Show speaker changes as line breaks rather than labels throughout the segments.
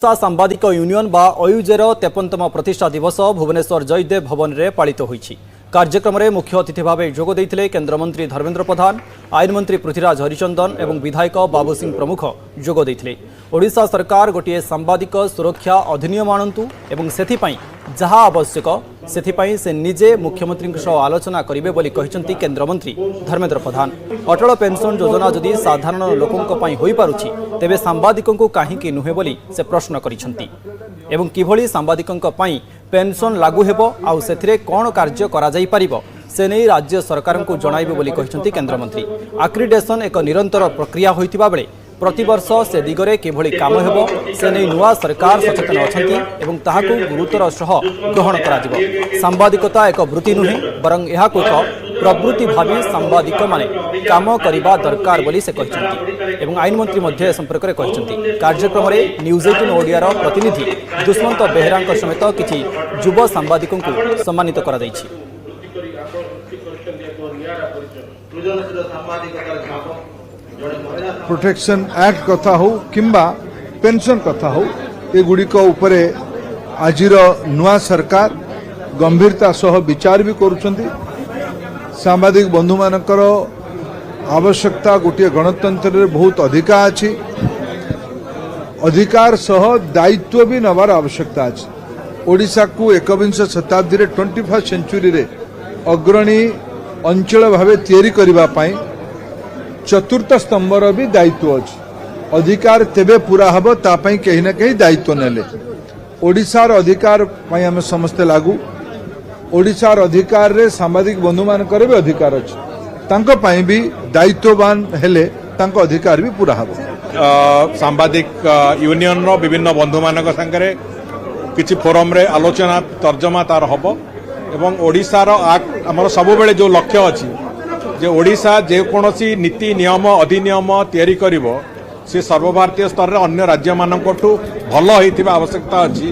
सांबादिक union बा अयुजेर 53तम प्रतिष्ठा दिवस भुवनेश्वर जयदेव भवन में पालित होईछि। कार्यक्रम में मुख्य अतिथि भाव जोग देइथिले केन्द्रमंत्री धर्मेन्द्र प्रधान, आईन मंत्री पृथ्वीराज हरिचंदन और विधायक बाबू सिंह प्रमुख जोग देइथिले। ओडिशा सरकार गोटे सांबादिक सुरक्षा अधिनियम आणंतु एवं सेथिपाई जहाँ आवश्यक सेथिपाई से निजे मुख्यमंत्री आलोचना करेंगे बोली कहिसंती केन्द्रमंत्री धर्मेन्द्र प्रधान। अटल पेंशन योजना जदि साधारण लोकों हो पारुछि तेबे सांबादिकों काहींकि नुहे बोली से प्रश्न करिसंती एवं किभली सांबादिकों पई पेंशन लागू हेबो आउ सेथिरे कोन कार्य करा जाई परिबो से नहीं राज्य सरकार को जणाइबे बोली कहिसंती केन्द्रमंत्री। आक्रिडेशन एक निरंतर प्रक्रिया होइतिबा बेले प्रतिवर्ष से दिगरे किभली काम हेबो से नहीं नुआ सरकार सचेतन अछंती एवं ताहाकु गुरुतर सह ग्रहण करा दिबो। सांबादिकता एक वृत्ति नुहे बरं एहाकु एक प्रवृत्ति भावी सांबादिक माने काम करिबा दरकार बोली से कहिसंती एवं आईन मंत्री मध्य संपर्क में कहिसंती। कार्यक्रम में न्यूज 18 ओडियार प्रतिनिधि दुष्मंत बेहेरा समेत किछि युवा सांबादिकों को सम्मानित करा दैछि।
प्रोटेक्शन एक्ट कथा हो किंबा पेंशन कथा हो ये गुड़िक उपरे आजिर नुआ सरकार गंभीरता सह विचार भी करुछंती। सांबादिक बंधु मानकर आवश्यकता गोटे गणतंत्र रे बहुत अधिकार अछि, अधिकार सह दायित्व भी नवार आवश्यकता अछि। ओडिशा को 21 शताब्दी रे 21st सेंचुरी रे अग्रणी अंचल भावे तैयारी करिबा पाई चतुर्थ स्तंभर भी दायित्व अच्छी। अधिकार तेबे पूरा हम तापाई कहीं ना कहीं दायित्व नेले। ओडिशार अधिकार पाई हमें समस्ते लागू। ओडिशार अधिकार रे सांबादिक बंधु मानकर भी अधिकार अच्छी, तांको पाई भी दायित्ववान हेले तांको अधिकार भी पूरा हम।
सांबादिक यूनियन रो विभिन्न बंधु मानक संगे किछि फोरम रे आलोचना तर्जमा तार हबो एवं ओडिशार आमर सब बेले जो लक्ष्य अछि जे ओडिशा जे कोनोसी नीति नियम अधिनियम तैयारी करिवो से सर्वभारतीय स्तर रे अन्य राज्य मानकठू भल होइतिबा आवश्यकता अछि,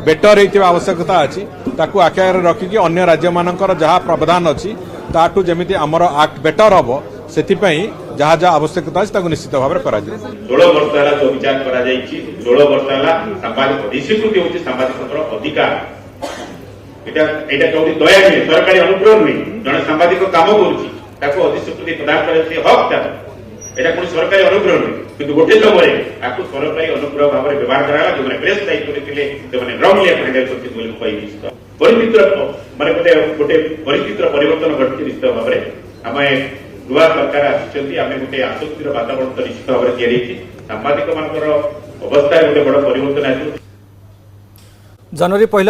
बेटर होइतिबा आवश्यकता अछि। ताकू आख्यार रखिकी अन्य राज्य मानकर जहाँ प्रावधान अछि ताठू जेमिति हमर एक्ट बेटर हबो सेथिपई जहाँ जहाँ आवश्यकता अछि ताकू निश्चित भाव में करा जाय।
16 वर्ष होला जो विचार करा जायछि। 16 वर्ष होला सांबादिक अधिस्वीकृति होछि सांबादिकतर अधिकार। एटा कौटी दया नहीं सरकारी अनुग्रह नहीं जने सांबादिक काम करूछि ताको अधिस्वीकृति प्रदान करे हक था। एटा कोन सरकारी अनुग्रह नहीं किंतु गोटे समय आकु सरकारी अनुग्रह भाव में व्यवहार कराला जो प्रेस दायित्व देथिले से माने रंग ले हैंडल करथि बोली कहि परिस्थितिर माने गोटे परिस्थितिर परिवर्तन घटि निश्चित भाव में आमे नुआ सरकार आछिसंती आमे गोटे आसक्तिर वातावरण तो निश्चित भाव में तैयारी छि। सांबादिक मानकर अवस्था गोटे बड़ परिवर्तन आछि।
जनवरी 1